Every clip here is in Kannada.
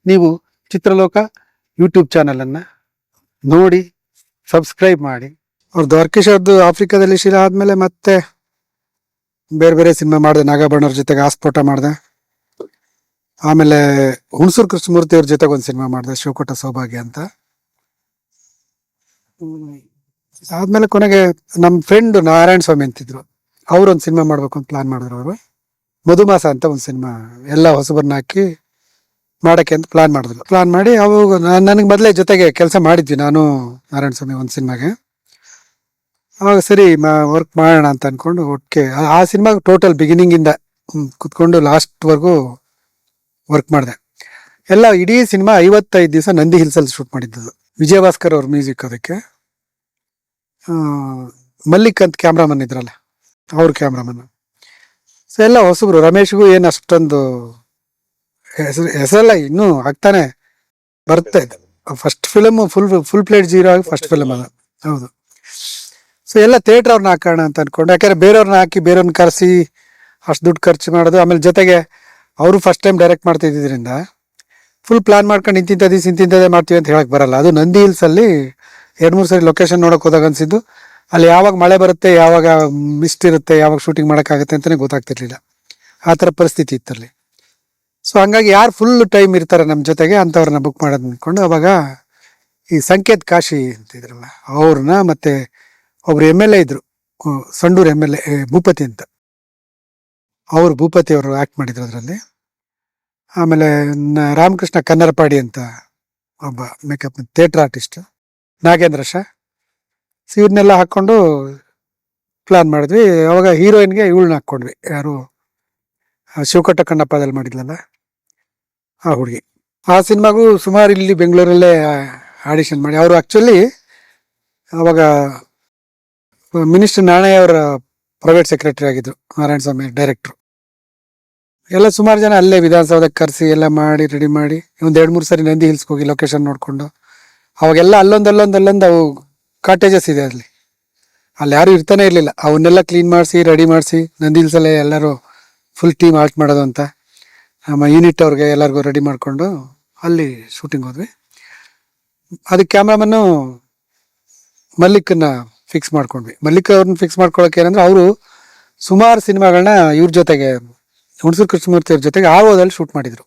ನೀವು ಚಿತ್ರಲೋಕ ಯೂಟ್ಯೂಬ್ ಚಾನಲನ್ನು ನೋಡಿ ಸಬ್ಸ್ಕ್ರೈಬ್ ಮಾಡಿ. ಅವ್ರು ದ್ವಾರಕೀಶ್ ಅವ್ರದ್ದು ಆಫ್ರಿಕಾದಲ್ಲಿ ಶಿಲಾ ಆದಮೇಲೆ ಮತ್ತೆ ಬೇರೆ ಬೇರೆ ಸಿನಿಮಾ ಮಾಡಿದೆ. ನಾಗಾಭರಣವ್ರ ಜೊತೆಗೆ ಆಸ್ಫೋಟ ಮಾಡಿದೆ. ಆಮೇಲೆ ಹುಣಸೂರು ಕೃಷ್ಣಮೂರ್ತಿ ಅವ್ರ ಜೊತೆಗೆ ಒಂದು ಸಿನಿಮಾ ಮಾಡಿದೆ, ಶಿವಕೋಟ ಸೌಭಾಗ್ಯ ಅಂತ. ಆದ್ಮೇಲೆ ಕೊನೆಗೆ ನಮ್ಮ ಫ್ರೆಂಡ್ ನಾರಾಯಣ ಸ್ವಾಮಿ ಅಂತಿದ್ರು, ಅವ್ರು ಒಂದು ಸಿನಿಮಾ ಮಾಡ್ಬೇಕು ಅಂತ ಪ್ಲಾನ್ ಮಾಡಿದ್ರು. ಅವರು ಮಧುಮಾಸ ಅಂತ ಒಂದು ಸಿನಿಮಾ ಎಲ್ಲ ಹೊಸಬರನ್ನ ಹಾಕಿ ಮಾಡಕ್ಕೆ ಅಂತ ಪ್ಲಾನ್ ಮಾಡಿದ್ರು. ಪ್ಲಾನ್ ಮಾಡಿ ಅವಾಗ ನನಗೆ ಮೊದಲೇ ಜೊತೆಗೆ ಕೆಲಸ ಮಾಡಿದ್ವಿ ನಾನು ನಾರಾಯಣ ಸ್ವಾಮಿ ಒಂದು ಸಿನಿಮಾಗೆ. ಅವಾಗ ಸರಿ ವರ್ಕ್ ಮಾಡೋಣ ಅಂತ ಅನ್ಕೊಂಡು ಒಟ್ಟಿಗೆ ಆ ಸಿನಿಮಾ ಟೋಟಲ್ ಬಿಗಿನಿಂಗಿಂದ ಕುತ್ಕೊಂಡು ಲಾಸ್ಟ್ವರೆಗೂ ವರ್ಕ್ ಮಾಡಿದೆ. ಎಲ್ಲ ಇಡೀ ಸಿನಿಮಾ 55 ದಿವಸ ನಂದಿ ಹಿಲ್ಸಲ್ಲಿ ಶೂಟ್ ಮಾಡಿದ್ದು. ವಿಜಯ ಭಾಸ್ಕರ್ ಅವ್ರ ಮ್ಯೂಸಿಕ್. ಅದಕ್ಕೆ ಮಲ್ಲಿಕ್ ಅಂತ ಕ್ಯಾಮ್ರಾಮನ್ ಇದ್ರಲ್ಲ, ಅವ್ರ ಕ್ಯಾಮ್ರಾಮನ್. ಸೊ ಎಲ್ಲ ಹೊಸಬ್ರು. ರಮೇಶ್ಗೂ ಏನು ಅಷ್ಟೊಂದು ಹೆಸರಲ್ಲ, ಇನ್ನೂ ಆಗ್ತಾನೆ ಬರ್ತಾ ಇದ್ದ. First film full plate zero ಆಗಿ ಫಸ್ಟ್ ಫಿಲಮ್ ಅದು. ಹೌದು. ಸೊ ಎಲ್ಲ ಥಿಯೇಟ್ರ್ ಅವ್ರನ್ನ ಹಾಕೋಣ ಅಂತ ಅನ್ಕೊಂಡು, ಯಾಕಂದ್ರೆ ಬೇರೆಯವ್ರನ್ನ ಹಾಕಿ ಬೇರೆಯವ್ರನ್ನ ಕರೆಸಿ ಅಷ್ಟು ದುಡ್ಡು ಖರ್ಚು ಮಾಡೋದು. ಆಮೇಲೆ ಜೊತೆಗೆ ಅವರು ಫಸ್ಟ್ ಟೈಮ್ ಡೈರೆಕ್ಟ್ ಮಾಡ್ತಾ ಇದ್ದಿದ್ದರಿಂದ ಫುಲ್ ಪ್ಲಾನ್ ಮಾಡ್ಕೊಂಡು ಇಂತಿಂಥದ್ದೇ ಮಾಡ್ತೀವಿ ಅಂತ ಹೇಳಕ್ ಬರಲ್ಲ. ಅದು ನಂದಿ ಹಿಲ್ಸಲ್ಲಿ 2-3 ಸರಿ ಲೊಕೇಶನ್ ನೋಡೋಕೆ ಹೋದಾಗ ಅನ್ಸಿದ್ದು, ಅಲ್ಲಿ ಯಾವಾಗ ಮಳೆ ಬರುತ್ತೆ, ಯಾವಾಗ ಮಿಸ್ಟ್ ಇರುತ್ತೆ, ಯಾವಾಗ ಶೂಟಿಂಗ್ ಮಾಡೋಕ್ಕಾಗುತ್ತೆ ಅಂತಲೇ ಗೊತ್ತಾಗ್ತಿರ್ಲಿಲ್ಲ. ಆ ಥರ ಪರಿಸ್ಥಿತಿ ಇತ್ತಲ್ಲಿ. ಸೊ ಹಂಗಾಗಿ ಯಾರು ಫುಲ್ ಟೈಮ್ ಇರ್ತಾರೆ ನಮ್ಮ ಜೊತೆಗೆ ಅಂಥವ್ರನ್ನ ಬುಕ್ ಮಾಡೋದು ಅಂದ್ಕೊಂಡು, ಅವಾಗ ಈ ಸಂಕೇತ್ ಕಾಶಿ ಅಂತಿದ್ರಲ್ಲ ಅವ್ರನ್ನ, ಮತ್ತೆ ಒಬ್ರು MLA ಇದ್ರು, ಸಂಡೂರು MLA ಭೂಪತಿ ಅಂತ, ಅವರು ಭೂಪತಿ ಅವರು ಆ್ಯಕ್ಟ್ ಮಾಡಿದ್ರು ಅದರಲ್ಲಿ. ಆಮೇಲೆ ರಾಮಕೃಷ್ಣ ಕನ್ನರಪಾಡಿ ಅಂತ ಒಬ್ಬ makeup theatre artist, Nagendra Shah. So ಇವ್ರನ್ನೆಲ್ಲ ಹಾಕ್ಕೊಂಡು ಪ್ಲಾನ್ ಮಾಡಿದ್ವಿ. ಅವಾಗ ಹೀರೋಯಿನ್ಗೆ ಇವಳನ್ನ ಹಾಕ್ಕೊಂಡ್ವಿ, ಯಾರು ಶಿವಕೋಟ ಕಣ್ಣಪ್ಪದಲ್ಲಿ ಮಾಡಿದ್ಲಲ್ಲ ಆ ಹುಡುಗಿ. ಆ ಸಿನಿಮಾಗೂ ಸುಮಾರು ಇಲ್ಲಿ ಬೆಂಗಳೂರಲ್ಲೇ ಆಡಿಷನ್ ಮಾಡಿ, ಅವರು ಆ್ಯಕ್ಚುಲಿ ಅವಾಗ ಮಿನಿಸ್ಟರ್ ನಾಣಯ್ಯ ಅವರ ಪ್ರೈವೇಟ್ ಸೆಕ್ರೆಟರಿ ಆಗಿದ್ರು, ನಾರಾಯಣ ಸ್ವಾಮಿ ಡೈರೆಕ್ಟ್ರು. ಎಲ್ಲ ಸುಮಾರು ಜನ ಅಲ್ಲೇ ವಿಧಾನಸೌಧಕ್ಕೆ ಕರೆಸಿ ಎಲ್ಲ ಮಾಡಿ ರೆಡಿ ಮಾಡಿ ಒಂದು 2-3 ಸರಿ ನಂದಿ ಹಿಲ್ಸ್ಗೆ ಹೋಗಿ ಲೊಕೇಶನ್ ನೋಡಿಕೊಂಡು, ಅವಾಗೆಲ್ಲ ಅಲ್ಲೊಂದು ಅವು ಕಾಟೇಜಸ್ ಇದೆ ಅಲ್ಲಿ ಯಾರು ಇರ್ತಾನೆ ಇರಲಿಲ್ಲ. ಅವನ್ನೆಲ್ಲ ಕ್ಲೀನ್ ಮಾಡಿಸಿ ರೆಡಿ ಮಾಡಿಸಿ ನಂದಿ ಹಿಲ್ಸಲ್ಲೇ ಎಲ್ಲರೂ ಫುಲ್ ಟೀಮ್ ಆಲ್ಟ್ ಮಾಡೋದು ಅಂತ ನಮ್ಮ ಯೂನಿಟ್ ಅವ್ರಿಗೆ ಎಲ್ಲರಿಗೂ ರೆಡಿ ಮಾಡಿಕೊಂಡು ಅಲ್ಲಿ ಶೂಟಿಂಗ್ ಹೋದ್ವಿ. ಅದಕ್ಕೆ ಕ್ಯಾಮ್ರಾಮನ್ನು ಮಲ್ಲಿಕನ್ನ ಫಿಕ್ಸ್ ಮಾಡ್ಕೊಂಡ್ವಿ. ಮಲ್ಲಿಕ್ ಅವ್ರನ್ನ ಫಿಕ್ಸ್ ಮಾಡ್ಕೊಳ್ಳೋಕೆ ಏನಂದ್ರೆ, ಅವರು ಸುಮಾರು ಸಿನಿಮಾಗಳನ್ನ ಇವ್ರ ಜೊತೆಗೆ, ಹುಣಸೂರು ಕೃಷ್ಣಮೂರ್ತಿ ಅವ್ರ ಜೊತೆಗೆ RO ಶೂಟ್ ಮಾಡಿದ್ರು.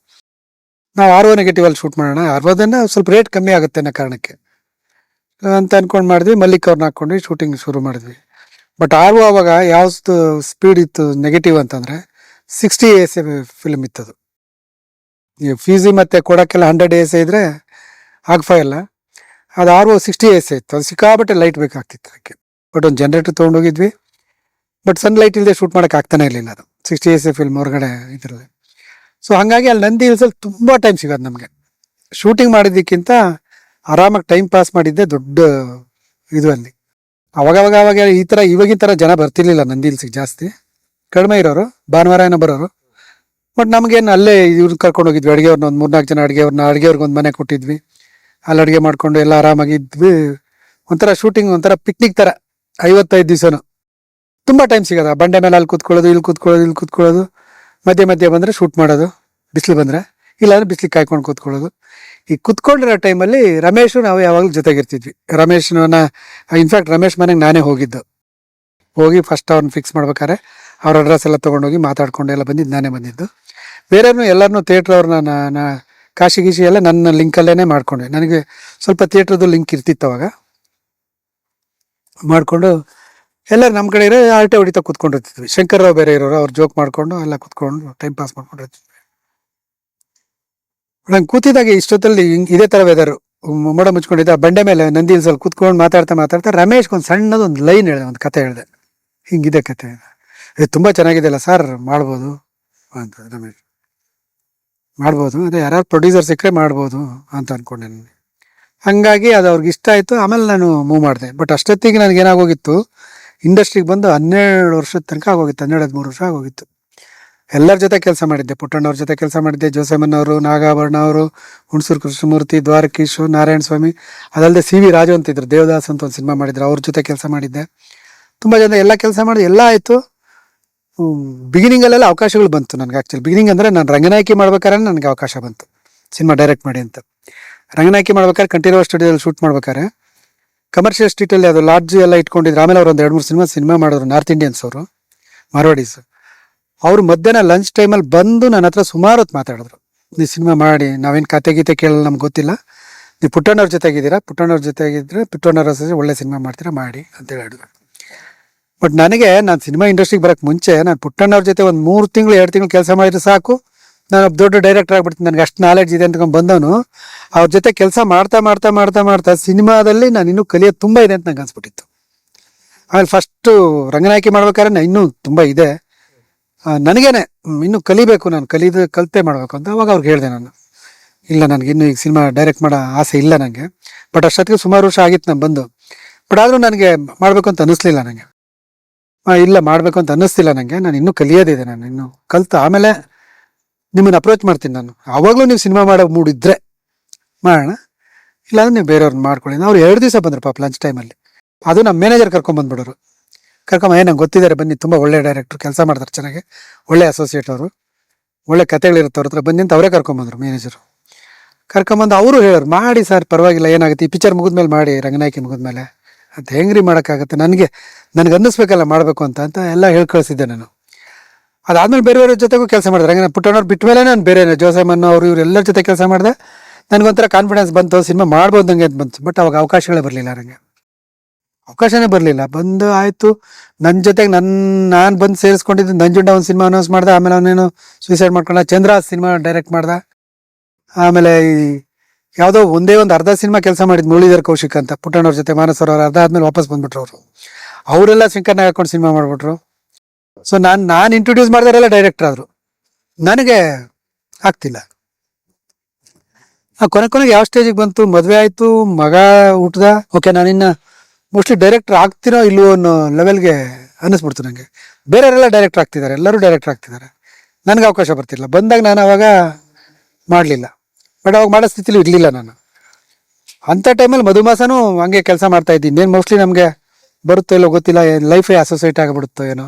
ನಾವು RO ನೆಗೆಟಿವಲ್ಲಿ ಶೂಟ್ ಮಾಡೋಣ, ROದನ್ನ ಸ್ವಲ್ಪ ರೇಟ್ ಕಮ್ಮಿ ಆಗುತ್ತೆ ಅನ್ನೋ ಕಾರಣಕ್ಕೆ ಅಂತ ಅನ್ಕೊಂಡು ಮಾಡಿದ್ವಿ. ಮಲ್ಲಿಕ್ ಅವ್ರನ್ನ ಹಾಕ್ಕೊಂಡ್ವಿ, ಶೂಟಿಂಗ್ ಶುರು ಮಾಡಿದ್ವಿ. ಬಟ್ RO ಅವಾಗ ಯಾವ್ದು ಸ್ಪೀಡ್ ಇತ್ತು ನೆಗೆಟಿವ್ ಅಂತಂದರೆ 60 ASA ಫಿಲ್ಮ್ ಇತ್ತದು. ಈ ಫೀಸಿ ಮತ್ತು ಕೊಡೋಕ್ಕೆಲ್ಲ 100 ASA ಇದ್ದರೆ ಆಗ್ಫಾಯಲ್ಲ, ಅದು RO 60 ASA ಇತ್ತು. ಅದು ಸಿಕ್ಕಾಬಟ್ಟೆ ಲೈಟ್ ಬೇಕಾಗ್ತಿತ್ತು ಅದಕ್ಕೆ. ಬಟ್ ಒಂದು ಜನ್ರೇಟರ್ ತೊಗೊಂಡೋಗಿದ್ವಿ, ಬಟ್ ಸನ್ ಲೈಟ್ ಇಲ್ಲದೆ ಶೂಟ್ ಮಾಡೋಕೆ ಆಗ್ತಾನೆ ಇರಲಿಲ್ಲ. ಅದು 60 ASA ಫಿಲ್ಮ್ ಹೊರಗಡೆ ಇದರಲ್ಲಿ. ಸೊ ಹಾಗಾಗಿ ಅಲ್ಲಿ ನಂದಿ ಹಿಲ್ಸಲ್ಲಿ ತುಂಬ ಟೈಮ್ ಸಿಗೋದು ನಮಗೆ. ಶೂಟಿಂಗ್ ಮಾಡಿದ್ದಕ್ಕಿಂತ ಆರಾಮಾಗಿ ಟೈಮ್ ಪಾಸ್ ಮಾಡಿದ್ದೆ ದೊಡ್ಡ ಇದು ಅಲ್ಲಿ. ಅವಾಗ ಈ ಥರ ಇವಾಗಿನ ಥರ ಜನ ಬರ್ತಿರ್ಲಿಲ್ಲ ನಂದಿ ಹಿಲ್ಸಿಗೆ, ಜಾಸ್ತಿ ಕಡಿಮೆ ಇರೋರು, ಭಾನುವಾರ ಏನೋ ಬರೋರು. ಬಟ್ ನಮಗೇನು ಅಲ್ಲೇ ಇವ್ರು ಕರ್ಕೊಂಡು ಹೋಗಿದ್ವಿ, ಅಡುಗೆಯವ್ರನ್ನ ಒಂದು 3-4 ಜನ ಅಡುಗೆಯವ್ರಿಗೆ ಒಂದು ಮನೆ ಕೊಟ್ಟಿದ್ವಿ. ಅಲ್ಲಿ ಅಡುಗೆ ಮಾಡ್ಕೊಂಡು ಎಲ್ಲ ಆರಾಮಾಗಿದ್ವಿ. ಒಂಥರ ಶೂಟಿಂಗ್ ಒಂಥರ ಪಿಕ್ನಿಕ್ ಥರ 55 ದಿವಸನು. ತುಂಬ ಟೈಮ್ ಸಿಗೋದ, ಬಂಡೆ ಮೇಲೆ ಅಲ್ಲಿ ಕೂತ್ಕೊಳ್ಳೋದು, ಇಲ್ಲಿ ಕೂತ್ಕೊಳ್ಳೋದು, ಮಧ್ಯೆ ಬಂದರೆ ಶೂಟ್ ಮಾಡೋದು, ಬಿಸಿಲು ಬಂದರೆ, ಇಲ್ಲಾಂದ್ರೆ ಬಿಸಿಲಿಗೆ ಕಾಯ್ಕೊಂಡು ಕೂತ್ಕೊಳ್ಳೋದು. ಈ ಕೂತ್ಕೊಂಡಿರೋ ಟೈಮಲ್ಲಿ ರಮೇಶು ನಾವು ಯಾವಾಗಲೂ ಜೊತೆಗಿರ್ತಿದ್ವಿ. ಇನ್ಫ್ಯಾಕ್ಟ್ ರಮೇಶ್ ಮನೆಗೆ ನಾನೇ ಹೋಗಿ ಫಸ್ಟ್ ಅವ್ರನ್ನ ಫಿಕ್ಸ್ ಮಾಡ್ಬೇಕಾದ್ರೆ ಅವ್ರ ಅಡ್ರೆಸ್ ಎಲ್ಲ ತೊಗೊಂಡೋಗಿ ಮಾತಾಡ್ಕೊಂಡು ಎಲ್ಲ ನಾನೇ ಬಂದಿದ್ದು. ಬೇರೆಯವ್ರನ್ನೂ ಎಲ್ಲರನ್ನೂ ಥಿಯೇಟ್ರ್ ಅವ್ರನ್ನ ಕಾಶಿ ಗೀಶಿ ಎಲ್ಲ ನನ್ನ ಲಿಂಕಲ್ಲೇ ಮಾಡ್ಕೊಂಡೆ. ನನಗೆ ಸ್ವಲ್ಪ ಥಿಯೇಟ್ರದ್ದು ಲಿಂಕ್ ಇರ್ತಿತ್ತು ಅವಾಗ. ಮಾಡಿಕೊಂಡು ಎಲ್ಲರೂ ನಮ್ಮ ಕಡೆ ಆಲ್ಟೆ ಹೊಡಿತಾ ಕೂತ್ಕೊಂಡಿರ್ತಿದ್ವಿ. ಶಂಕರ್ರಾವ್ ಬೇರೆ ಇರೋರು, ಅವ್ರು ಜೋಕ್ ಮಾಡಿಕೊಂಡು ಎಲ್ಲ ಕೂತ್ಕೊಂಡು ಟೈಮ್ ಪಾಸ್ ಮಾಡ್ಕೊಂಡಿರ್ತಿದ್ವಿ. ನಂಗೆ ಕೂತಿದಾಗ ಇಷ್ಟೊತ್ತಲ್ಲಿ ಇದೇ ಥರ ವೆದರು, ಮೋಡ ಮುಚ್ಕೊಂಡಿದ್ದ ಬಂಡೆ ಮೇಲೆ ನಂದಿ ಹಿಲ್ಸಲ್ಲಿ ಕೂತ್ಕೊಂಡು ಮಾತಾಡ್ತಾ ರಮೇಶ್ಗೊಂದು ಸಣ್ಣದೊಂದು ಲೈನ್ ಹೇಳಿದೆ, ಒಂದು ಕತೆ ಹೇಳಿದೆ. ಹಿಂಗಿದೆ ಕತೆ, ತುಂಬ ಚೆನ್ನಾಗಿದೆ ಅಲ್ಲ ಸರ್, ಮಾಡ್ಬೋದು ಅಂತ. ರಮೇಶ್ ಮಾಡ್ಬೋದು, ಅದೇ ಯಾರು ಪ್ರೊಡ್ಯೂಸರ್ ಸಿಕ್ಕರೆ ಮಾಡ್ಬೋದು ಅಂತ ಅಂದ್ಕೊಂಡೆ ನಾನು. ಹಾಗಾಗಿ ಅದು ಅವ್ರಿಗೆ ಇಷ್ಟ ಆಯಿತು. ಆಮೇಲೆ ನಾನು ಮೂವ್ ಮಾಡಿದೆ. ಬಟ್ ಅಷ್ಟೊತ್ತಿಗೆ ನನಗೇನಾಗೋಗಿತ್ತು, ಇಂಡಸ್ಟ್ರಿಗೆ ಬಂದು 12 ವರ್ಷದ ತನಕ ಆಗೋಗಿತ್ತು, 12-13 ವರ್ಷ ಆಗೋಗಿತ್ತು. ಎಲ್ಲರ ಜೊತೆ ಕೆಲಸ ಮಾಡಿದ್ದೆ. ಪುಟ್ಟಣ್ಣವ್ರ ಜೊತೆ ಕೆಲಸ ಮಾಡಿದ್ದೆ, ಜೋಸೆಮನ್ನವರು, ನಾಗಾಭರಣ ಅವರು, ಹುಣಸೂರು ಕೃಷ್ಣಮೂರ್ತಿ, ದ್ವಾರಕೀಶ್, ನಾರಾಯಣ ಸ್ವಾಮಿ, ಅದಲ್ಲದೆ CV ರಾಜು ಅಂತಿದ್ರು, ದೇವದಾಸ್ ಅಂತ ಒಂದು ಸಿನಿಮಾ ಮಾಡಿದ್ರು, ಅವ್ರ ಜೊತೆ ಕೆಲಸ ಮಾಡಿದ್ದೆ. ತುಂಬ ಜನ ಎಲ್ಲ ಕೆಲಸ ಮಾಡಿದೆ, ಎಲ್ಲ ಆಯಿತು. ಬಿಗಿನಿಂಗಲ್ಲೆಲ್ಲ ಅವಕಾಶಗಳು ಬಂತು ನನಗೆ. ಆ್ಯಕ್ಚುಲಿ ಬಿಗಿನಿಂಗ್ ಅಂದರೆ ನಾನು ರಂಗನಾಯಕಿ ಮಾಡ್ಬೇಕಾದ್ರೆ ನನಗೆ ಅವಕಾಶ ಬಂತು. ಸಿನಿಮಾ ಡೈರೆಕ್ಟ್ ಮಾಡಿ ಅಂತ. ರಂಗನಾಯಕಿ ಮಾಡ್ಬೇಕಾದ್ರೆ ಕಂಠೀರವ ಸ್ಟುಡಿಯೋದಲ್ಲಿ ಶೂಟ್ ಮಾಡ್ಬೇಕಾದ್ರೆ ಕಮರ್ಷಿಯಲ್ ಸ್ಟ್ರೀಟಲ್ಲಿ ಅದು ಲಾಡ್ಜ್ ಎಲ್ಲ ಇಟ್ಕೊಂಡಿದ್ರು. ಆಮೇಲೆ ಅವ್ರು ಒಂದು 2-3 ಸಿನಿಮಾ ಮಾಡಿದ್ರು, ನಾರ್ತ್ ಇಂಡಿಯನ್ಸ್ ಅವರು, ಮಾರ್ವಾಡೀಸ್. ಅವರು ಮಧ್ಯಾಹ್ನ ಲಂಚ್ ಟೈಮಲ್ಲಿ ಬಂದು ನನ್ನ ಹತ್ರ ಸುಮಾರು ಹೊತ್ತು ಮಾತಾಡಿದ್ರು, ನೀವು ಸಿನಿಮಾ ಮಾಡಿ, ನಾವೇನು ಕತೆ ಗೀತೆ ಕೇಳಲ್ಲ, ನಮ್ಗೆ ಗೊತ್ತಿಲ್ಲ, ನೀವು ಪುಟ್ಟಣ್ಣವ್ರ ಜೊತೆಗಿದ್ದೀರಾ, ಪುಟ್ಟಣ್ಣವ್ರ ಜೊತೆಗಿದ್ರೆ ಪುಟ್ಟಣ್ಣವ್ರ ಒಳ್ಳೆ ಸಿನಿಮಾ ಮಾಡ್ತೀರಾ ಮಾಡಿ ಅಂತೇಳಿ ಹೇಳಿದ್ರು. ಬಟ್ ನನಗೆ ನಾನು ಸಿನಿಮಾ ಇಂಡಸ್ಟ್ರಿಗೆ ಬರೋಕ್ಕೆ ಮುಂಚೆ ನಾನು ಪುಟ್ಟಣ್ಣವ್ರ ಜೊತೆ ಒಂದು 3 ತಿಂಗಳು 2 ತಿಂಗಳು ಕೆಲಸ ಮಾಡಿದ್ರೆ ಸಾಕು, ನಾನು ದೊಡ್ಡ ಡೈರೆಕ್ಟರ್ ಆಗ್ಬಿಡ್ತೀನಿ, ನನಗೆ ಅಷ್ಟು ನಾಲೆಡ್ಜ್ ಇದೆ ಅಂತ ಬಂದವನು. ಅವ್ರ ಜೊತೆ ಕೆಲಸ ಮಾಡ್ತಾ ಮಾಡ್ತಾ ಮಾಡ್ತಾ ಮಾಡ್ತಾ ಸಿನಿಮಾದಲ್ಲಿ ನಾನು ಇನ್ನೂ ಕಲಿಯೋದು ತುಂಬ ಇದೆ ಅಂತ ನಂಗೆ ಅನ್ಸ್ಬಿಟ್ಟಿತ್ತು. ಆಮೇಲೆ ಫಸ್ಟು ರಂಗನಾಯಕಿ ಮಾಡ್ಬೇಕಾದ್ರೆ ಇನ್ನೂ ತುಂಬ ಇದೆ, ನನಗೇನೆ ಇನ್ನೂ ಕಲಿಬೇಕು, ನಾನು ಕಲಿತೆ ಮಾಡಬೇಕು ಅಂತ. ಅವಾಗ ಅವ್ರಿಗೆ ಹೇಳಿದೆ ನಾನು, ಇಲ್ಲ ನನಗೆ ಇನ್ನೂ ಈಗ ಸಿನಿಮಾ ಡೈರೆಕ್ಟ್ ಮಾಡೋ ಆಸೆ ಇಲ್ಲ ನನಗೆ. ಬಟ್ ಅಷ್ಟೊತ್ತಿಗೆ ಸುಮಾರು ವರ್ಷ ಆಗಿತ್ತು ನಾನು ಬಂದು. ಬಟ್ ಆದರೂ ನನಗೆ ಮಾಡಬೇಕು ಅಂತ ಅನ್ನಿಸ್ಲಿಲ್ಲ ನನಗೆ. ಇಲ್ಲ ಮಾಡಬೇಕು ಅಂತ ಅನ್ನಿಸ್ತಿಲ್ಲ ನನಗೆ, ನಾನು ಇನ್ನೂ ಕಲಿಯೋದಿದೆ, ನಾನು ಇನ್ನೂ ಕಲಿತು ಆಮೇಲೆ ನಿಮ್ಮನ್ನು ಅಪ್ರೋಚ್ ಮಾಡ್ತೀನಿ ನಾನು. ಆವಾಗಲೂ ನೀವು ಸಿನಿಮಾ ಮಾಡೋ ಮೂಡಿದ್ರೆ ಮಾಡೋಣ, ಇಲ್ಲಾಂದ್ರೆ ನೀವು ಬೇರೆಯವ್ರನ್ನ ಮಾಡ್ಕೊಳ್ಳಿ. ಅವ್ರು 2 ದಿವಸ ಬಂದರು ಪಾಪ ಲಂಚ್ ಟೈಮಲ್ಲಿ. ಅದು ನಮ್ಮ ಮ್ಯಾನೇಜರ್ ಕರ್ಕೊಂಬಂದ್ಬಿಡೋರು, ನಂಗೆ ಗೊತ್ತಿದ್ದಾರೆ ಬನ್ನಿ, ತುಂಬ ಒಳ್ಳೆ ಡೈರೆಕ್ಟ್ರು, ಕೆಲಸ ಮಾಡ್ತಾರೆ ಚೆನ್ನಾಗಿ, ಒಳ್ಳೆ ಅಸೋಸಿಯೇಟ್ ಅವರು, ಒಳ್ಳೆ ಕತೆಗಳಿರುತ್ತೆ ಅವ್ರ ಹತ್ರ, ಬನ್ನಿ ಅಂತ ಅವರೇ ಕರ್ಕೊಂಬಂದರು ಮ್ಯಾನೇಜರು. ಕರ್ಕೊಂಬಂದು ಅವರು ಹೇಳೋರು, ಮಾಡಿ ಸರ್ ಪರವಾಗಿಲ್ಲ, ಏನಾಗುತ್ತೆ, ಈ ಪಿಕ್ಚರ್ ಮುಗಿದ್ಮೇಲೆ ಮಾಡಿ, ರಂಗನಾಯಕಿ ಮುಗಿದ್ಮೇಲೆ ಅಂತ. ಹೆಂಗ್ರಿ ಮಾಡೋಕ್ಕಾಗತ್ತೆ, ನನಗೆ ಅನ್ನಿಸ್ಬೇಕಲ್ಲ ಮಾಡಬೇಕು ಅಂತ ಎಲ್ಲ ಹೇಳಿ ಕಳಿಸಿದ್ದೆ ನಾನು. ಅದಾದ್ಮೇಲೆ ಬೇರೆಯವ್ರ ಜೊತೆಗೂ ಕೆಲಸ ಮಾಡಿದೆ. ರಂಗನ ಪುಟ್ಟಣ್ಣವ್ರು ಬಿಟ್ಟ ಮೇಲೆ ನಾನು ಬೇರೆ ಜೋಸೆಮನ್ನು ಅವರು ಇವ್ರು ಎಲ್ಲರ ಜೊತೆ ಕೆಲಸ ಮಾಡಿದೆ. ನನಗೊಂಥರ ಕಾನ್ಫಿಡೆನ್ಸ್ ಬಂತು, ಸಿನಿಮಾ ಮಾಡ್ಬೋದು ನಂಗೆ ಅಂತ ಬಂತು. ಬಟ್ ಅವಾಗ ಅವಕಾಶಗಳೇ ಬರಲಿಲ್ಲ, ನನಗೆ ಅವಕಾಶನೇ ಬರಲಿಲ್ಲ. ಬಂದು ಆಯಿತು, ನನ್ನ ಜೊತೆಗೆ ನಾನು ಬಂದು ಸೇರಿಸ್ಕೊಂಡಿದ್ದು. ನಂಜುಂಡ ಒಂದು ಸಿನಿಮಾ ಅನೌನ್ಸ್ ಮಾಡ್ದೆ, ಆಮೇಲೆ ಅವನೇನು ಸೂಸೈಡ್ ಮಾಡ್ಕೊಂಡ. ಚಂದ್ರ ಸಿನಿಮಾ ಡೈರೆಕ್ಟ್ ಮಾಡ್ದೆ. ಆಮೇಲೆ ಯಾವುದೋ ಒಂದೇ ಒಂದು ಅರ್ಧ ಸಿನಿಮಾ ಕೆಲಸ ಮಾಡಿದ್ದು ಮುರಳೀಧರ್ ಕೌಶಿಕ್ ಅಂತ, ಪುಟ್ಟಣ್ಣವ್ರ ಜೊತೆ ಮಾನಸವ್ರು. ಅರ್ಧ ಆದ್ಮೇಲೆ ವಾಪಸ್ ಬಂದ್ಬಿಟ್ರು ಅವರು. ಅವರೆಲ್ಲ ಸಿಂಕರ್ನಾಗ ಹಾಕೊಂಡು ಸಿನಿಮಾ ಮಾಡಿಬಿಟ್ರು. ಸೊ ನಾನು ಇಂಟ್ರೊಡ್ಯೂಸ್ ಮಾಡಿದವರೆಲ್ಲ ಡೈರೆಕ್ಟರ್ ಆದರು, ನನಗೆ ಆಗ್ತಿಲ್ಲ. ಕೊನೆಗೆ ಯಾವ ಸ್ಟೇಜಿಗೆ ಬಂತು, ಮದುವೆ ಆಯಿತು, ಮಗ ಹುಟ್ಟದ, ಓಕೆ ನಾನಿನ್ನು ಮೋಸ್ಟ್ಲಿ ಡೈರೆಕ್ಟರ್ ಆಗ್ತೀನೋ ಇಲ್ವೋ ಅನ್ನೋ ಲೆವೆಲ್ಗೆ ಅನ್ನಿಸ್ಬಿಡ್ತು ನನಗೆ. ಬೇರೆಯವರೆಲ್ಲ ಡೈರೆಕ್ಟರ್ ಆಗ್ತಿದ್ದಾರೆ, ಎಲ್ಲರೂ ಡೈರೆಕ್ಟರ್ ಆಗ್ತಿದ್ದಾರೆ, ನನಗೆ ಅವಕಾಶ ಬರ್ತಿಲ್ಲ. ಬಂದಾಗ ನಾನು ಅವಾಗ ಮಾಡಲಿಲ್ಲ. ಬಟ್ ಅವಾಗ ಮಾಡೋ ಸ್ಥಿತಿಲಿ ಇರಲಿಲ್ಲ ನಾನು. ಅಂಥ ಟೈಮಲ್ಲಿ ಮಧುಮಾಸನೂ ಹಂಗೆ ಕೆಲಸ ಮಾಡ್ತಾ ಇದ್ದೀನಿ. ಇನ್ನೇನು ಮೋಸ್ಟ್ಲಿ ನಮಗೆ ಬರುತ್ತೋ ಇಲ್ಲೋ ಗೊತ್ತಿಲ್ಲ, ಲೈಫೇ ಅಸೋಸಿಯೇಟ್ ಆಗಿಬಿಡುತ್ತೋ ಏನೋ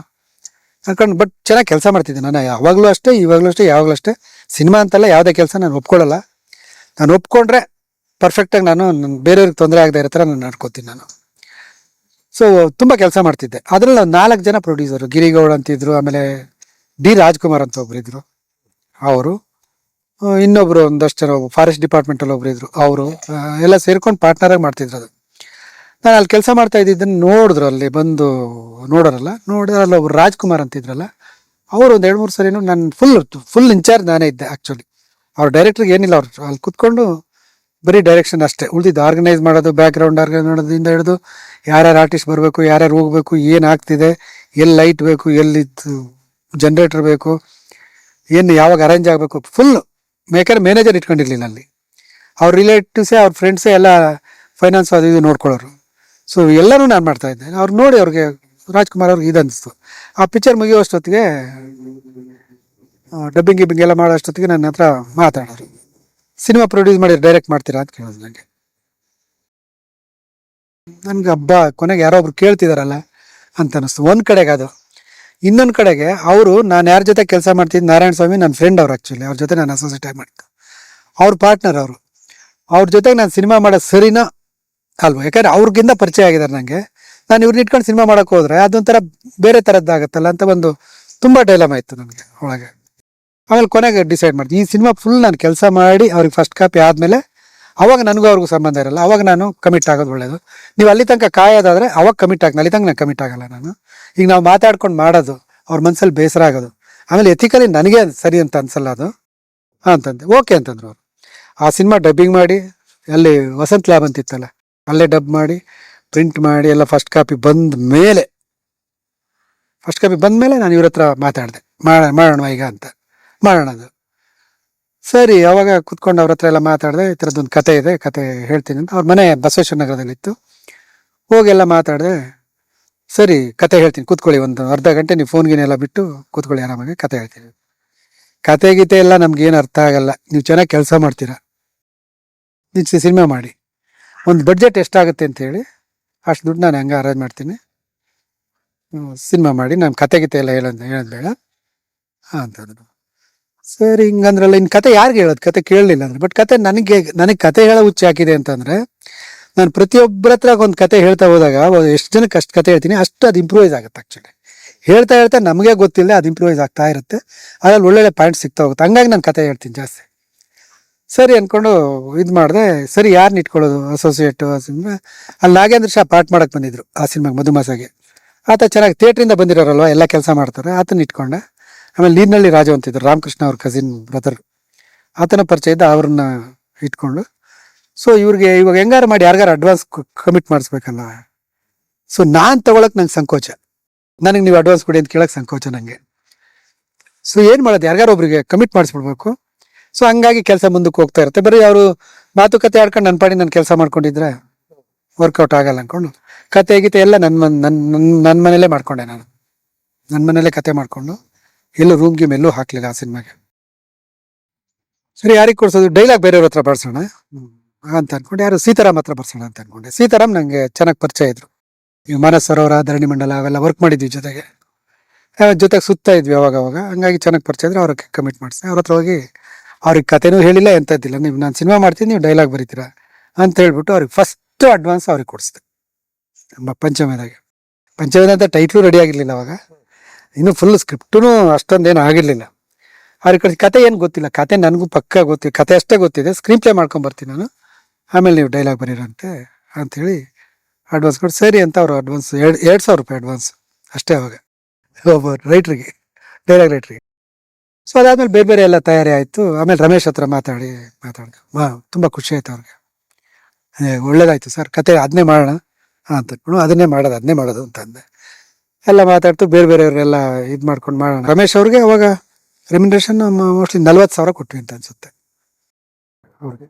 ಅನ್ಕೊಂಡು. ಬಟ್ ಚೆನ್ನಾಗಿ ಕೆಲಸ ಮಾಡ್ತಿದ್ದೆ ನಾನು, ಯಾವಾಗಲೂ ಅಷ್ಟೇ, ಇವಾಗಲೂ ಅಷ್ಟೇ, ಯಾವಾಗಲೂ ಅಷ್ಟೇ. ಸಿನಿಮಾ ಅಂತಲ್ಲ, ಯಾವುದೇ ಕೆಲಸ ನಾನು ಒಪ್ಕೊಳ್ಳಲ್ಲ. ನಾನು ಒಪ್ಕೊಂಡ್ರೆ ಪರ್ಫೆಕ್ಟಾಗಿ ನಾನು ಬೇರೆಯವ್ರಿಗೆ ತೊಂದರೆ ಆಗದೆ ಇರೋ ಥರ ನಾನು ನಡ್ಕೋತೀನಿ ನಾನು. ಸೊ ತುಂಬ ಕೆಲಸ ಮಾಡ್ತಿದ್ದೆ. ಅದರಲ್ಲಿ 4 ಜನ ಪ್ರೊಡ್ಯೂಸರು, ಗಿರಿಗೌಡ ಅಂತಿದ್ರು, ಆಮೇಲೆ ಡಿ ರಾಜ್ಕುಮಾರ್ ಅಂತ ಒಬ್ರು ಇದ್ರು ಅವರು, ಇನ್ನೊಬ್ರು ಒಂದಷ್ಟು ಜನ ಫಾರೆಸ್ಟ್ ಡಿಪಾರ್ಟ್ಮೆಂಟಲ್ಲಿ ಒಬ್ರು ಇದ್ರು ಅವರು, ಎಲ್ಲ ಸೇರ್ಕೊಂಡು ಪಾರ್ಟ್ನರಾಗಿ ಮಾಡ್ತಿದ್ರು ಅದು. ನಾನು ಅಲ್ಲಿ ಕೆಲಸ ಮಾಡ್ತಾ ಇದ್ದಿದ್ದನ್ನು ನೋಡಿದ್ರು, ಅಲ್ಲಿ ಬಂದು ನೋಡೋರಲ್ಲಿ ಒಬ್ರು ರಾಜ್ಕುಮಾರ್ ಅಂತಿದ್ರಲ್ಲ, ಅವರು ಒಂದು 2-3 ಸರಿನೂ ನಾನು ಫುಲ್ ಇನ್ಚಾರ್ಜ್ ನಾನೇ ಇದ್ದೆ ಆ್ಯಕ್ಚುಲಿ. ಅವ್ರ ಡೈರೆಕ್ಟ್ರಿಗೆ ಏನಿಲ್ಲ, ಅವ್ರು ಅಲ್ಲಿ ಕೂತ್ಕೊಂಡು ಬರೀ ಡೈರೆಕ್ಷನ್ ಅಷ್ಟೇ, ಉಳಿದಿದ್ದು ಆರ್ಗನೈಸ್ ಮಾಡೋದು, ಬ್ಯಾಕ್ಗ್ರೌಂಡ್ ಆರ್ಗನೈಸ್ ಮಾಡೋದ್ರಿಂದ ಹಿಡಿದು ಯಾರ್ಯಾರು ಆರ್ಟಿಸ್ಟ್ ಬರಬೇಕು, ಯಾರ್ಯಾರು ಹೋಗ್ಬೇಕು, ಏನು ಆಗ್ತಿದೆ, ಎಲ್ಲಿ ಲೈಟ್ ಬೇಕು, ಎಲ್ಲಿದ್ದು ಜನ್ರೇಟರ್ ಬೇಕು, ಏನು ಯಾವಾಗ ಅರೇಂಜ್ ಆಗಬೇಕು, ಫುಲ್ ಮ್ಯಾನೇಜರ್ ಇಟ್ಕೊಂಡಿರ್ಲಿಲ್ಲ ಅಲ್ಲಿ. ಅವ್ರ ರಿಲೇಟಿವ್ಸೇ, ಅವ್ರ ಫ್ರೆಂಡ್ಸೇ ಎಲ್ಲ ಫೈನಾನ್ಸ್ ಅದು ಇದು ನೋಡ್ಕೊಳ್ಳೋರು. ಸೊ ಎಲ್ಲರೂ ನಾನು ಮಾಡ್ತಾಯಿದ್ದೆ. ಅವ್ರು ನೋಡಿ ಅವ್ರಿಗೆ, ರಾಜ್ಕುಮಾರ್ ಅವ್ರಿಗೆ ಇದು ಅನ್ನಿಸ್ತು. ಆ ಪಿಕ್ಚರ್ ಮುಗಿಯೋಷ್ಟೊತ್ತಿಗೆ, ಡಬ್ಬಿಂಗ್ ಎಲ್ಲ ಮಾಡೋ ಅಷ್ಟೊತ್ತಿಗೆ ನನ್ನ ಹತ್ರ ಮಾತಾಡೋರು, ಸಿನಿಮಾ ಪ್ರೊಡ್ಯೂಸ್ ಮಾಡಿ ಡೈರೆಕ್ಟ್ ಮಾಡ್ತೀರಾ ಅಂತ ಕೇಳೋದು ನನಗೆ ಹಬ್ಬ. ಕೊನೆಗೆ ಯಾರೋ ಒಬ್ರು ಕೇಳ್ತಿದಾರಲ್ಲ ಅಂತ ಅನ್ನಿಸ್ತು ಒಂದು ಕಡೆಗೆ. ಅದು ಇನ್ನೊಂದು ಕಡೆಗೆ ಅವರು, ನಾನು ಯಾರ ಜೊತೆ ಕೆಲಸ ಮಾಡ್ತಿದ್ದು, ನಾರಾಯಣ ಸ್ವಾಮಿ ನನ್ನ ಫ್ರೆಂಡ್ ಅವ್ರು ಆ್ಯಕ್ಚುಲಿ, ಅವ್ರ ಜೊತೆ ನಾನು ಅಸೋಸಿಯೇಟ್ ಆಗಿ ಮಾಡಿದ್ದು, ಅವ್ರ ಪಾರ್ಟ್ನರ್ ಅವರು. ಅವ್ರ ಜೊತೆಗೆ ನಾನು ಸಿನಿಮಾ ಮಾಡೋದು ಸರಿನಾ ಅಲ್ವಾ, ಯಾಕಂದರೆ ಅವ್ರಿಗಿಂತ ಪರಿಚಯ ಆಗಿದ್ದಾರೆ ನನಗೆ. ನಾನು ಇವ್ರನ್ನ ಇಟ್ಕೊಂಡು ಸಿನಿಮಾ ಮಾಡೋಕ್ಕೆ ಹೋದರೆ ಅದೊಂಥರ ಬೇರೆ ಥರದ್ದಾಗತ್ತಲ್ಲ ಅಂತ ಒಂದು ತುಂಬ ಡೈಲಮ ಇತ್ತು ನನಗೆ ಒಳಗೆ. ಆಮೇಲೆ ಕೊನೆಗೆ ಡಿಸೈಡ್ ಮಾಡ್ತೀನಿ, ಈ ಸಿನಿಮಾ ಫುಲ್ ನಾನು ಕೆಲಸ ಮಾಡಿ ಅವ್ರಿಗೆ ಫಸ್ಟ್ ಕಾಪಿ ಆದಮೇಲೆ, ಅವಾಗ ನನಗೂ ಅವ್ರಿಗೂ ಸಂಬಂಧ ಇರಲ್ಲ, ಅವಾಗ ನಾನು ಕಮಿಟ್ ಆಗೋದು ಒಳ್ಳೆಯದು. ನೀವು ಅಲ್ಲಿ ತನಕ ಕಾಯೋದಾದರೆ ಅವಾಗ ಕಮಿಟ್ ಆಗ್ತೀನಿ, ಅಲ್ಲಿ ತನಕ ನಾನು ಕಮಿಟ್ ಆಗಲ್ಲ ನಾನು. ಈಗ ನಾವು ಮಾತಾಡ್ಕೊಂಡು ಮಾಡೋದು, ಅವ್ರ ಮನಸ್ಸಲ್ಲಿ ಬೇಸರ ಆಗೋದು, ಆಮೇಲೆ ಎಥಿಕಲಿ ನನಗೆ ಸರಿ ಅಂತ ಅನ್ಸಲ್ಲ ಅದು ಅಂತಂದೆ. ಓಕೆ ಅಂತಂದ್ರು ಅವರು. ಆ ಸಿನಿಮಾ ಡಬ್ಬಿಂಗ್ ಮಾಡಿ, ಅಲ್ಲಿ ವಸಂತ್ ಲ್ಯಾಬ್ ಅಂತಿತ್ತಲ್ಲ, ಅಲ್ಲೇ ಡಬ್ ಮಾಡಿ ಪ್ರಿಂಟ್ ಮಾಡಿ ಎಲ್ಲ ಫಸ್ಟ್ ಕಾಪಿ ಬಂದ ಮೇಲೆ ನಾನು ಇವ್ರ ಹತ್ರ ಮಾತಾಡಿದೆ, ಮಾಡೋಣ ಈಗ ಅಂತ. ಮಾಡೋಣ ಅದು ಸರಿ. ಅವಾಗ ಕುತ್ಕೊಂಡು ಅವ್ರ ಹತ್ರ ಎಲ್ಲ ಮಾತಾಡಿದೆ, ಈ ಥರದ್ದೊಂದು ಕತೆ ಇದೆ, ಕತೆ ಹೇಳ್ತೀನಿ ಅಂತ. ಅವ್ರ ಮನೆ ಬಸವೇಶ್ವರ ನಗರದಲ್ಲಿತ್ತು. ಹೋಗೆಲ್ಲ ಮಾತಾಡಿದೆ. ಸರಿ ಕತೆ ಹೇಳ್ತೀನಿ, ಕೂತ್ಕೊಳ್ಳಿ, ಒಂದು ಅರ್ಧ ಗಂಟೆ ನೀವು ಫೋನ್ಗೇನೆಲ್ಲ ಬಿಟ್ಟು ಕೂತ್ಕೊಳ್ಳಿ, ಆರಾಮಾಗಿ ಕತೆ ಹೇಳ್ತೀನಿ. ಕತೆ ಗೀತೆ ಎಲ್ಲ ನಮ್ಗೇನು ಅರ್ಥ ಆಗಲ್ಲ, ನೀವು ಚೆನ್ನಾಗಿ ಕೆಲಸ ಮಾಡ್ತೀರಾ, ನೀವು ಸಿನಿಮಾ ಮಾಡಿ, ಒಂದು ಬಡ್ಜೆಟ್ ಎಷ್ಟಾಗುತ್ತೆ ಅಂತೇಳಿ ಅಷ್ಟು ದುಡ್ಡು ನಾನು ಹಂಗೆ ಅರೇಂಜ್ ಮಾಡ್ತೀನಿ, ಸಿನಿಮಾ ಮಾಡಿ, ನಾನು ಕತೆ ಗೀತೆ ಎಲ್ಲ ಹೇಳೋದು ಬೇಡ ಅಂತಂದ್ರು. ಸರಿ ಹಿಂಗಂದ್ರಲ್ಲ ಇನ್ನು ಕತೆ ಯಾರಿಗೆ ಹೇಳೋದು, ಕತೆ ಕೇಳಲಿಲ್ಲ ಅಂದ್ರೆ. ಬಟ್ ಕತೆ ನನಗೆ ಕತೆ ಹೇಳೋ ಹುಚ್ಚು ಹಾಕಿದೆ ಅಂತಂದರೆ, ನಾನು ಪ್ರತಿಯೊಬ್ಬರ ಹತ್ರ ಒಂದು ಕತೆ ಹೇಳ್ತಾ ಹೋದಾಗ ಎಷ್ಟು ಜನಕ್ಕೆ ಅಷ್ಟು ಕತೆ ಹೇಳ್ತೀನಿ, ಅಷ್ಟು ಅದು ಇಂಪ್ರೂವೈಸ್ ಆಗುತ್ತೆ ಆ್ಯಕ್ಚುಲಿ. ಹೇಳ್ತಾ ಹೇಳ್ತಾ ನಮಗೆ ಗೊತ್ತಿಲ್ಲ ಅದು ಇಂಪ್ರೂವೈಸ್ ಆಗ್ತಾ ಇರುತ್ತೆ, ಅದ್ರಲ್ಲಿ ಒಳ್ಳೊಳ್ಳೆ ಪಾಯಿಂಟ್ ಸಿಗ್ತಾ ಹೋಗುತ್ತೆ. ಹಂಗಾಗಿ ನಾನು ಕತೆ ಹೇಳ್ತೀನಿ ಜಾಸ್ತಿ. ಸರಿ ಅಂದ್ಕೊಂಡು ಇದು ಮಾಡಿದೆ. ಸರಿ ಯಾರನ್ನ ಇಟ್ಕೊಳ್ಳೋದು ಅಸೋಸಿಯೇಟು ಸಿನಿಮಾ, ಅಲ್ಲಿ ನಾಗೇಂದ್ರ ಶಾ ಪಾರ್ಟ್ ಮಾಡೋಕ್ಕೆ ಬಂದಿದ್ರು ಆ ಸಿನಿಮಾಗೆ, ಮಧುಮಾಸಗೆ. ಆತ ಚೆನ್ನಾಗಿ ಥಿಯೇಟ್ರಿಂದ ಬಂದಿರೋರಲ್ವ, ಎಲ್ಲ ಕೆಲಸ ಮಾಡ್ತಾರೆ, ಆತನ ಇಟ್ಕೊಂಡೆ. ಆಮೇಲೆ ನೀರ್ನಳ್ಳಿ ರಾಜು ಅಂತಿದ್ರು, ರಾಮಕೃಷ್ಣ ಅವ್ರ ಕಸಿನ್ ಬ್ರದರ್, ಆತನ ಪರಿಚಯ ಇದ್ದ, ಅವ್ರನ್ನ ಇಟ್ಕೊಂಡು. ಸೊ ಇವ್ರಿಗೆ ಇವಾಗ ಹೆಂಗಾರು ಮಾಡಿ ಯಾರಿಗಾರು ಅಡ್ವಾನ್ಸ್ ಕಮಿಟ್ ಮಾಡಿಸ್ಬೇಕಲ್ಲ. ಸೊ ನಾನು ತಗೊಳಕ್ ನಂಗೆ ಸಂಕೋಚ, ನನಗೆ ನೀವು ಅಡ್ವಾನ್ಸ್ ಕೊಡಿ ಅಂತ ಕೇಳಕ್ಕೆ ಸಂಕೋಚ ನನಗೆ. ಸೊ ಏನು ಮಾಡೋದು, ಯಾರಿಗಾರು ಒಬ್ರಿಗೆ ಕಮಿಟ್ ಮಾಡಿಸ್ಬಿಡ್ಬೇಕು. ಸೊ ಹಂಗಾಗಿ ಕೆಲಸ ಮುಂದಕ್ಕೆ ಹೋಗ್ತಾ ಇರುತ್ತೆ. ಬರೀ ಅವರು ಮಾತುಕತೆ ಆಡ್ಕೊಂಡು ನನ್ನ ಪಾಡಿ ನಾನು ಕೆಲಸ ಮಾಡ್ಕೊಂಡಿದ್ರೆ ವರ್ಕೌಟ್ ಆಗಲ್ಲ ಅಂದ್ಕೊಂಡು ಕತೆ ಗೀತೆ ಎಲ್ಲ ನನ್ನ ಮನೇಲೇ ಮಾಡ್ಕೊಂಡೆ. ನಾನು ನನ್ನ ಮನೇಲೇ ಕತೆ ಮಾಡಿಕೊಂಡು ಎಲ್ಲೂ ರೂಮ್ ಗೀಮ್ ಎಲ್ಲೂ ಹಾಕಲಿಲ್ಲ ಆ ಸಿನಿಮಾಗೆ. ಸರಿ ಯಾರಿಗೆ ಕೊಡ್ಸೋದು, ಡೈಲಾಗ್ ಬೇರೆಯವ್ರ ಹತ್ರ ಬರ್ಸೋಣ ಅಂತ ಅನ್ಕೊಂಡು, ಯಾರು ಸೀತಾರಾಮ್ ಹತ್ರ ಬರ್ಸೋಣ ಅಂತ ಅನ್ಕೊಂಡೆ. ಸೀತಾರಾಮ್ ನನಗೆ ಚೆನ್ನಾಗಿ ಪರಿಚಯ ಇದ್ರು. ಈ ಮಾನಸ್ ಸರೋವರ, ಧರಣಿ ಮಂಡಲ ಅವೆಲ್ಲ ವರ್ಕ್ ಮಾಡಿದ್ವಿ ಜೊತೆಗೆ, ಜೊತೆಗೆ ಸುತ್ತಾ ಇದ್ವಿ ಅವಾಗ. ಹಂಗಾಗಿ ಚೆನ್ನಾಗಿ ಪರಿಚಯ ಇದ್ರೆ ಅವ್ರಿಗೆ ಕಮಿಟ್ ಮಾಡಿಸಿ. ಅವ್ರ ಹತ್ರ ಹೋಗಿ ಅವ್ರಿಗೆ ಕತೆನೂ ಹೇಳಿಲ್ಲ, ಎಂಥದ್ದಿಲ್ಲ, ನೀವು ನಾನು ಸಿನಿಮಾ ಮಾಡ್ತೀನಿ, ನೀವು ಡೈಲಾಗ್ ಬರೀತೀರಾ ಅಂತ ಹೇಳ್ಬಿಟ್ಟು ಅವ್ರಿಗೆ ಫಸ್ಟ್ ಅಡ್ವಾನ್ಸ್ ಅವ್ರಿಗೆ ಕೊಡಿಸ್ದೆ. ನಮ್ಮ ಪಂಚಮೇದಾಗೆ. ಪಂಚಮೇದ ಅಂತ ಟೈಟ್ಲು ರೆಡಿ ಆಗಿರಲಿಲ್ಲ ಅವಾಗ, ಇನ್ನು ಫುಲ್ ಸ್ಕ್ರಿಪ್ಟೂ ಅಷ್ಟೊಂದೇನು ಆಗಿರಲಿಲ್ಲ. ಅವ್ರಿಗೆ ಕಡೆ ಕತೆ ಏನು ಗೊತ್ತಿಲ್ಲ, ಕತೆ ನನಗೂ ಪಕ್ಕ ಗೊತ್ತಿಲ್ಲ, ಕತೆ ಅಷ್ಟೇ ಗೊತ್ತಿದೆ, ಸ್ಕ್ರೀನ್ ಪ್ಲೇ ಮಾಡ್ಕೊಂಬರ್ತೀನಿ ನಾನು, ಆಮೇಲೆ ನೀವು ಡೈಲಾಗ್ ಬರೀರಂತೆ ಅಂಥೇಳಿ ಅಡ್ವಾನ್ಸ್ ಕೊಟ್ಟು ಸರಿ ಅಂತ ಅವರು ಅಡ್ವಾನ್ಸ್ 2,000 ರೂಪಾಯಿ ಅಡ್ವಾನ್ಸ್ ಅಷ್ಟೇ ಅವಾಗ ಒಬ್ಬ ರೈಟ್ರಿಗೆ, ಡೈಲಾಗ್ ರೈಟ್ರಿಗೆ. ಸೊ ಅದಾದ್ಮೇಲೆ ಬೇರೆ ಬೇರೆ ಎಲ್ಲ ತಯಾರಿ ಆಯಿತು. ಆಮೇಲೆ ರಮೇಶ್ ಹತ್ರ ಮಾತಾಡಿ ತುಂಬ ಖುಷಿ ಆಯ್ತು ಅವ್ರಿಗೆ. ಒಳ್ಳೇದಾಯ್ತು ಸರ್, ಕತೆ ಅದನ್ನೇ ಮಾಡೋಣ ಅಂತ ಅನ್ಕೊಂಡು ಅದನ್ನೇ ಮಾಡೋದು ಅಂತ ಅಂದೆ. ಎಲ್ಲ ಮಾತಾಡ್ತು, ಬೇರೆ ಬೇರೆಯವರೆಲ್ಲ ಇದು ಮಾಡ್ಕೊಂಡು ಮಾಡೋಣ. ರಮೇಶ್ ಅವ್ರಿಗೆ ಅವಾಗ ರೆಮ್ಯುನರೇಷನ್ ಮೋಸ್ಟ್ಲಿ 40,000 ಕೊಟ್ವಿ ಅಂತ ಅನ್ಸುತ್ತೆ ಅವ್ರಿಗೆ.